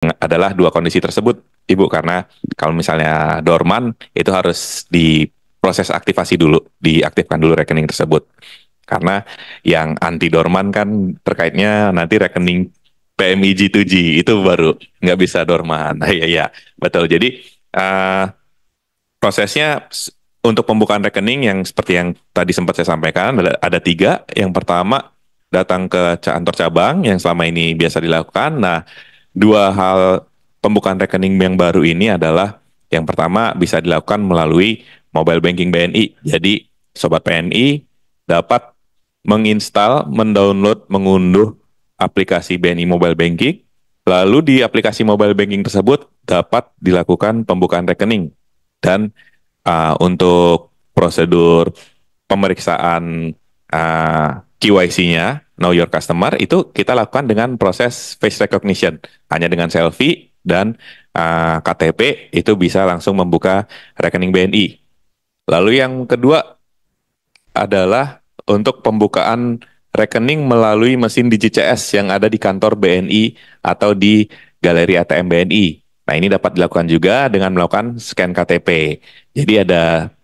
adalah dua kondisi tersebut, Ibu, karena kalau misalnya dorman itu harus diproses aktivasi dulu, diaktifkan dulu rekening tersebut. Karena yang anti dorman kan terkaitnya nanti rekening PMI G2G itu baru nggak bisa dorman. Nah, iya, iya, betul. Jadi eh, prosesnya untuk pembukaan rekening yang seperti yang tadi sempat saya sampaikan ada tiga. Yang pertama datang ke kantor cabang yang selama ini biasa dilakukan. Nah, dua hal pembukaan rekening yang baru ini adalah yang pertama bisa dilakukan melalui mobile banking BNI. Jadi sobat PNI dapat menginstal, mendownload, mengunduh aplikasi BNI Mobile Banking. Lalu di aplikasi mobile banking tersebut dapat dilakukan pembukaan rekening. Dan untuk prosedur pemeriksaan KYC-nya, Know Your Customer, itu kita lakukan dengan proses face recognition. Hanya dengan selfie dan KTP itu bisa langsung membuka rekening BNI. Lalu yang kedua adalah untuk pembukaan rekening melalui mesin DigiCS yang ada di kantor BNI atau di galeri ATM BNI. Nah, ini dapat dilakukan juga dengan melakukan scan KTP. Jadi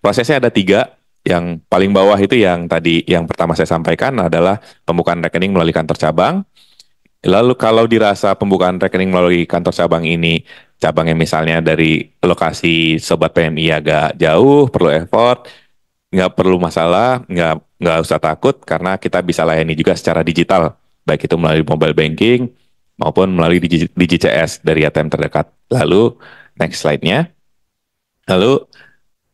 prosesnya ada tiga. Yang paling bawah itu yang tadi yang pertama saya sampaikan adalah pembukaan rekening melalui kantor cabang. Lalu kalau dirasa pembukaan rekening melalui kantor cabang ini cabangnya misalnya dari lokasi sobat PMI agak jauh, perlu effort, nggak perlu masalah, nggak usah takut karena kita bisa layani juga secara digital, baik itu melalui mobile banking maupun melalui DigiCS dari ATM terdekat. Lalu next slide-nya. Lalu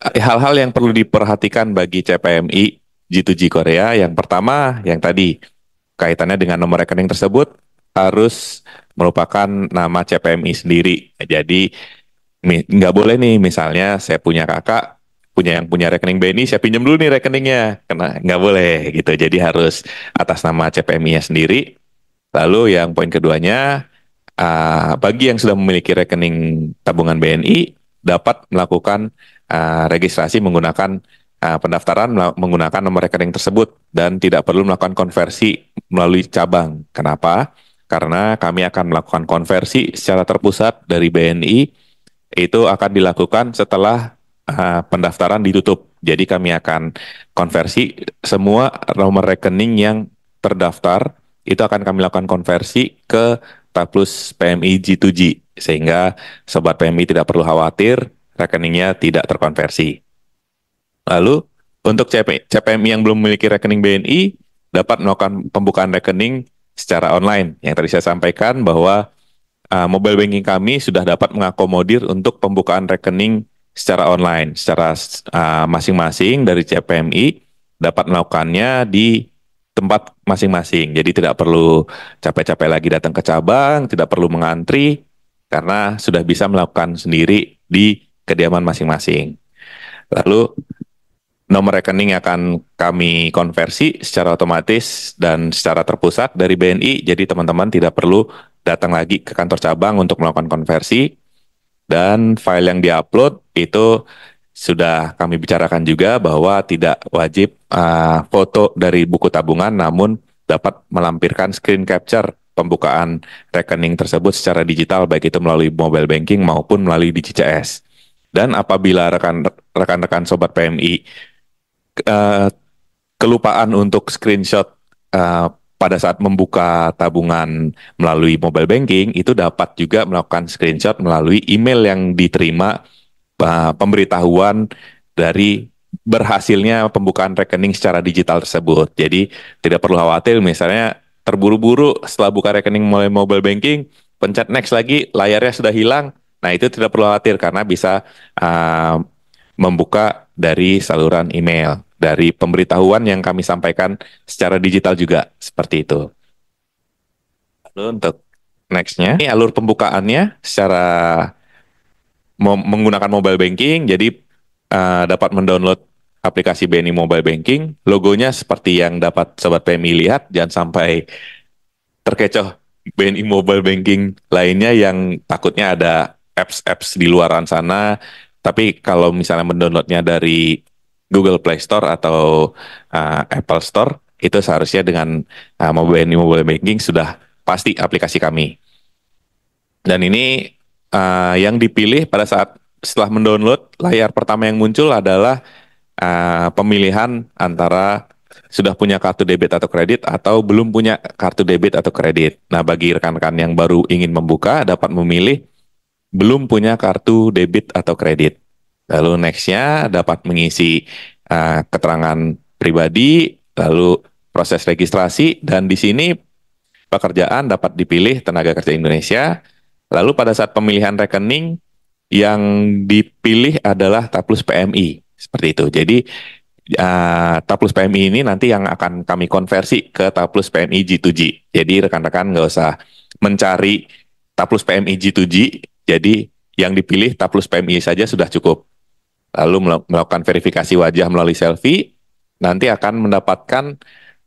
hal-hal yang perlu diperhatikan bagi CPMI G2G Korea, yang pertama yang tadi kaitannya dengan nomor rekening tersebut harus merupakan nama CPMI sendiri. Jadi nggak boleh nih misalnya saya punya kakak yang punya rekening BNI, saya pinjam dulu nih rekeningnya, karena nggak boleh gitu. Jadi harus atas nama CPMI-nya sendiri. Lalu yang poin keduanya, bagi yang sudah memiliki rekening tabungan BNI dapat melakukan registrasi menggunakan pendaftaran menggunakan nomor rekening tersebut dan tidak perlu melakukan konversi melalui cabang. Kenapa? Karena kami akan melakukan konversi secara terpusat dari BNI, itu akan dilakukan setelah pendaftaran ditutup. Jadi kami akan konversi semua nomor rekening yang terdaftar, itu akan kami lakukan konversi ke Taplus PMI G2G, sehingga Sobat PMI tidak perlu khawatir rekeningnya tidak terkonversi. Lalu untuk CPMI yang belum memiliki rekening BNI dapat melakukan pembukaan rekening secara online. Yang tadi saya sampaikan bahwa mobile banking kami sudah dapat mengakomodir untuk pembukaan rekening secara online, secara masing-masing dari CPMI dapat melakukannya di tempat masing-masing. Jadi tidak perlu capek-capek lagi datang ke cabang, tidak perlu mengantri, karena sudah bisa melakukan sendiri di kediaman masing-masing. Lalu nomor rekening akan kami konversi secara otomatis dan secara terpusat dari BNI, jadi teman-teman tidak perlu datang lagi ke kantor cabang untuk melakukan konversi, dan file yang diupload itu sudah kami bicarakan juga bahwa tidak wajib foto dari buku tabungan, namun dapat melampirkan screen capture pembukaan rekening tersebut secara digital, baik itu melalui mobile banking maupun melalui DigiCS. Dan apabila rekan-rekan Sobat PMI eh, kelupaan untuk screenshot eh, pada saat membuka tabungan melalui mobile banking, itu dapat juga melakukan screenshot melalui email yang diterima pemberitahuan dari berhasilnya pembukaan rekening secara digital tersebut. Jadi tidak perlu khawatir misalnya terburu-buru setelah buka rekening melalui mobile banking, pencet next lagi, layarnya sudah hilang. Nah, itu tidak perlu khawatir karena bisa uh, membuka dari saluran email, dari pemberitahuan yang kami sampaikan secara digital juga, seperti itu. Lalu untuk next-nya, ini alur pembukaannya secara menggunakan mobile banking, jadi dapat mendownload aplikasi BNI Mobile Banking, logonya seperti yang dapat Sobat PMI lihat, jangan sampai terkecoh BNI Mobile Banking lainnya yang takutnya ada apps-apps di luaran sana, tapi kalau misalnya mendownloadnya dari Google Play Store atau Apple Store, itu seharusnya dengan BNI Mobile Banking sudah pasti aplikasi kami. Dan ini yang dipilih pada saat setelah mendownload, layar pertama yang muncul adalah pemilihan antara sudah punya kartu debit atau kredit atau belum punya kartu debit atau kredit. Nah, bagi rekan-rekan yang baru ingin membuka dapat memilih belum punya kartu debit atau kredit. Lalu nextnya dapat mengisi keterangan pribadi, lalu proses registrasi, dan di sini pekerjaan dapat dipilih tenaga kerja Indonesia. Lalu pada saat pemilihan rekening, yang dipilih adalah Taplus PMI. Seperti itu. Jadi Taplus PMI ini nanti yang akan kami konversi ke Taplus PMI G2G. Jadi rekan-rekan nggak usah mencari Taplus PMI G2G. Jadi yang dipilih Taplus PMI saja sudah cukup. Lalu melakukan verifikasi wajah melalui selfie, nanti akan mendapatkan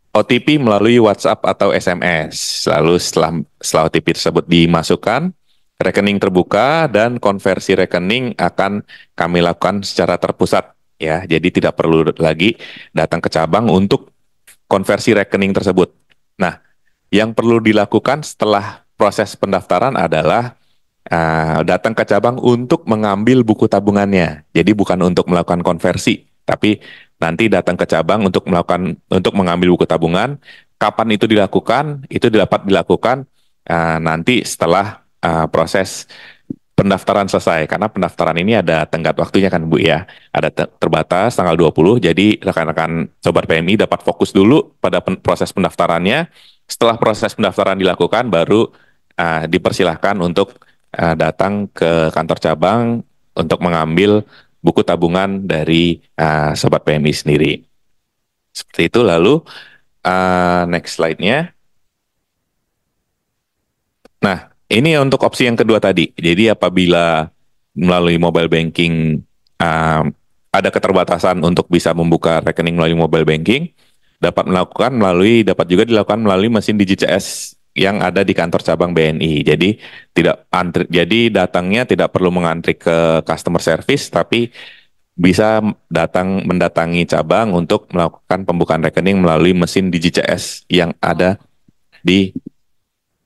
OTP melalui WhatsApp atau SMS. Lalu setelah OTP tersebut dimasukkan, rekening terbuka dan konversi rekening akan kami lakukan secara terpusat ya. Jadi tidak perlu lagi datang ke cabang untuk konversi rekening tersebut. Nah, yang perlu dilakukan setelah proses pendaftaran adalah datang ke cabang untuk mengambil buku tabungannya. Jadi bukan untuk melakukan konversi, tapi nanti datang ke cabang untuk mengambil buku tabungan. Kapan itu dilakukan? Itu dapat dilakukan nanti setelah proses pendaftaran selesai. Karena pendaftaran ini ada tenggat waktunya kan Bu ya. Ada terbatas tanggal 20. Jadi rekan-rekan Sobat PMI dapat fokus dulu pada proses pendaftarannya. Setelah proses pendaftaran dilakukan, baru dipersilahkan untuk datang ke kantor cabang untuk mengambil buku tabungan dari Sobat PMI sendiri. Seperti itu. Lalu next slide-nya. Nah, ini untuk opsi yang kedua tadi. Jadi apabila melalui mobile banking uh, ada keterbatasan untuk bisa membuka rekening melalui mobile banking, dapat juga dilakukan melalui mesin DigiCS yang ada di kantor cabang BNI. Jadi jadi datangnya tidak perlu mengantri ke customer service, tapi bisa mendatangi cabang untuk melakukan pembukaan rekening melalui mesin DigiCS yang ada di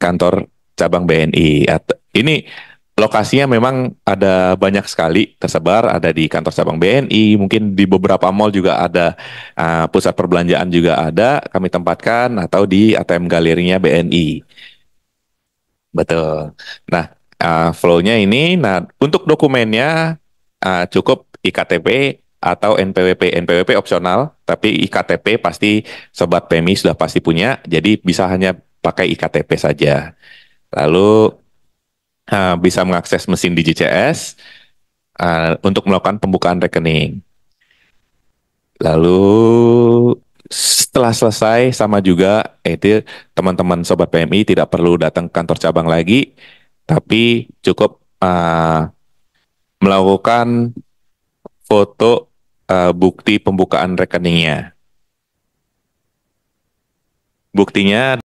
kantor cabang BNI. Ini lokasinya memang ada banyak sekali tersebar, ada di kantor cabang BNI, mungkin di beberapa mall juga ada, pusat perbelanjaan juga ada, kami tempatkan, atau di ATM galerinya BNI. Betul. Nah, flow-nya ini, nah untuk dokumennya cukup IKTP atau NPWP. NPWP opsional, tapi IKTP pasti Sobat PMI sudah pasti punya, jadi bisa hanya pakai IKTP saja. Lalu bisa mengakses mesin DigiCS untuk melakukan pembukaan rekening. Lalu setelah selesai sama juga itu teman-teman Sobat PMI tidak perlu datang ke kantor cabang lagi, tapi cukup melakukan foto bukti pembukaan rekeningnya. Buktinya